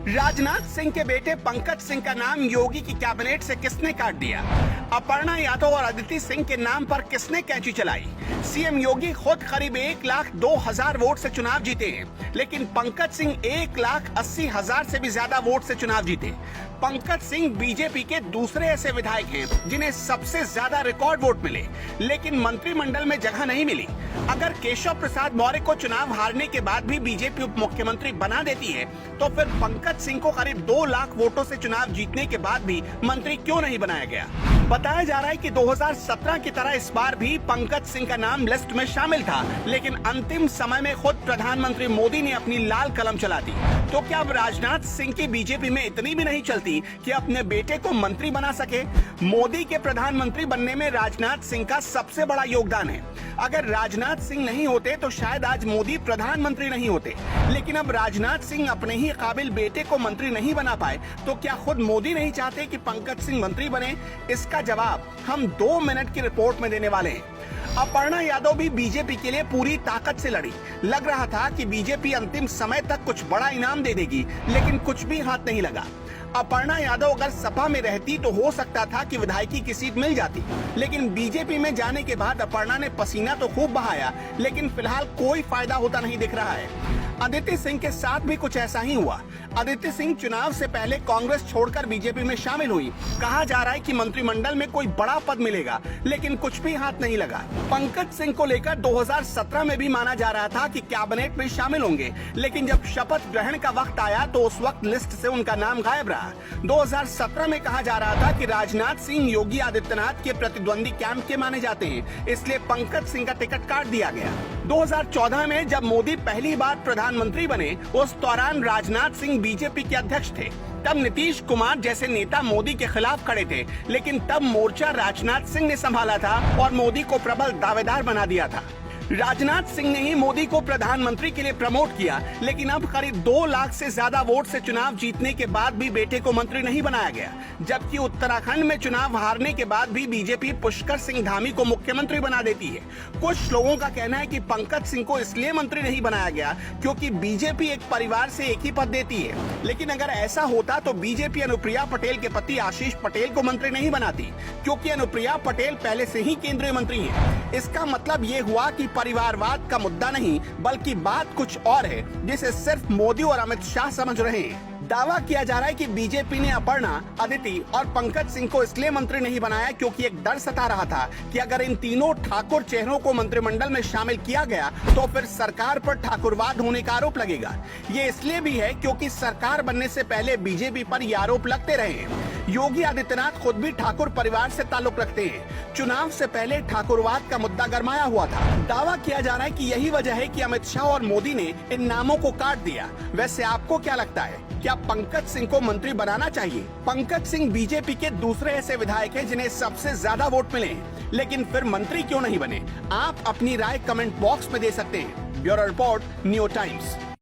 राजनाथ सिंह के बेटे पंकज सिंह का नाम योगी की कैबिनेट से किसने काट दिया? अपर्णा यादव और अदिति सिंह के नाम पर किसने कैंची चलाई? सीएम योगी खुद करीब 1,02,000 वोट से चुनाव जीते हैं, लेकिन पंकज सिंह 1,80,000 से भी ज्यादा वोट से चुनाव जीते। पंकज सिंह बीजेपी के दूसरे ऐसे विधायक हैं जिन्हें सबसे ज्यादा रिकॉर्ड वोट मिले, लेकिन मंत्रिमंडल में जगह नहीं मिली। अगर केशव प्रसाद मौर्य को चुनाव हारने के बाद भी बीजेपी उप मुख्यमंत्री बना देती है, तो फिर पंकज सिंह को करीब 2 लाख वोटों से चुनाव जीतने के बाद भी मंत्री क्यों नहीं बनाया गया? बताया जा रहा है कि 2017 की तरह इस बार भी पंकज सिंह का नाम लिस्ट में शामिल था, लेकिन अंतिम समय में खुद प्रधानमंत्री मोदी ने अपनी लाल कलम चला दी। तो क्या अब राजनाथ सिंह की बीजेपी में इतनी भी नहीं चलती कि अपने बेटे को मंत्री बना सके? मोदी के प्रधानमंत्री बनने में राजनाथ सिंह का सबसे बड़ा योगदान है। अगर राजनाथ सिंह नहीं होते तो शायद आज मोदी प्रधानमंत्री नहीं होते, लेकिन अब राजनाथ सिंह अपने ही काबिल बेटे को मंत्री नहीं बना पाए, तो क्या खुद मोदी नहीं चाहते कि पंकज सिंह मंत्री बने? इसका जवाब हम 2 मिनट की रिपोर्ट में देने वाले हैं। अपर्णा यादव भी बीजेपी के लिए पूरी ताकत से लड़ी। लग रहा था कि बीजेपी अंतिम समय तक कुछ बड़ा इनाम दे देगी, लेकिन कुछ भी हाथ नहीं लगा। अपर्णा यादव अगर सपा में रहती तो हो सकता था कि विधायकी की सीट मिल जाती, लेकिन बीजेपी में जाने के बाद अपर्णा ने पसीना तो खूब बहाया, लेकिन फिलहाल कोई फायदा होता नहीं दिख रहा है। अदिति सिंह के साथ भी कुछ ऐसा ही हुआ। अदिति सिंह चुनाव से पहले कांग्रेस छोड़कर बीजेपी में शामिल हुई। कहा जा रहा है कि मंत्रिमंडल में कोई बड़ा पद मिलेगा, लेकिन कुछ भी हाथ नहीं लगा। पंकज सिंह को लेकर 2017 में भी माना जा रहा था कि कैबिनेट में शामिल होंगे, लेकिन जब शपथ ग्रहण का वक्त आया तो उस वक्त लिस्ट से उनका नाम गायब रहा। 2017 में कहा जा रहा था कि राजनाथ सिंह योगी आदित्यनाथ के प्रतिद्वंदी कैंप के माने जाते हैं, इसलिए पंकज सिंह का टिकट काट दिया गया। 2014 में जब मोदी पहली बार प्रधानमंत्री बने, उस दौरान राजनाथ सिंह बीजेपी के अध्यक्ष थे। तब नीतीश कुमार जैसे नेता मोदी के खिलाफ खड़े थे, लेकिन तब मोर्चा राजनाथ सिंह ने संभाला था और मोदी को प्रबल दावेदार बना दिया था। राजनाथ सिंह ने ही मोदी को प्रधानमंत्री के लिए प्रमोट किया, लेकिन अब करीब 2 लाख से ज्यादा वोट से चुनाव जीतने के बाद भी बेटे को मंत्री नहीं बनाया गया। जबकि उत्तराखंड में चुनाव हारने के बाद भी बीजेपी पुष्कर सिंह धामी को मुख्यमंत्री बना देती है। कुछ लोगों का कहना है कि पंकज सिंह को इसलिए मंत्री नहीं बनाया गया क्योंकि बीजेपी एक परिवार से एक ही पद देती है, लेकिन अगर ऐसा होता तो बीजेपी अनुप्रिया पटेल के पति आशीष पटेल को मंत्री नहीं बनाती, क्योंकि अनुप्रिया पटेल पहले से ही केंद्रीय मंत्री है। इसका मतलब ये हुआ कि परिवारवाद का मुद्दा नहीं, बल्कि बात कुछ और है, जिसे सिर्फ मोदी और अमित शाह समझ रहे हैं। दावा किया जा रहा है कि बीजेपी ने अपर्णा, अदिति और पंकज सिंह को इसलिए मंत्री नहीं बनाया क्योंकि एक डर सता रहा था कि अगर इन तीनों ठाकुर चेहरों को मंत्रिमंडल में शामिल किया गया तो फिर सरकार पर ठाकुरवाद होने का आरोप लगेगा। ये इसलिए भी है क्योंकि सरकार बनने से पहले बीजेपी पर ये आरोप लगते रहे हैं। योगी आदित्यनाथ खुद भी ठाकुर परिवार से ताल्लुक रखते हैं। चुनाव से पहले ठाकुरवाद का मुद्दा गरमाया हुआ था। दावा किया जा रहा है कि यही वजह है कि अमित शाह और मोदी ने इन नामों को काट दिया। वैसे आपको क्या लगता है, क्या पंकज सिंह को मंत्री बनाना चाहिए? पंकज सिंह बीजेपी के दूसरे ऐसे विधायक हैं जिन्हें सबसे ज्यादा वोट मिले हैं, लेकिन फिर मंत्री क्यों नहीं बने? आप अपनी राय कमेंट बॉक्स में दे सकते हैं। Bureau report, new times.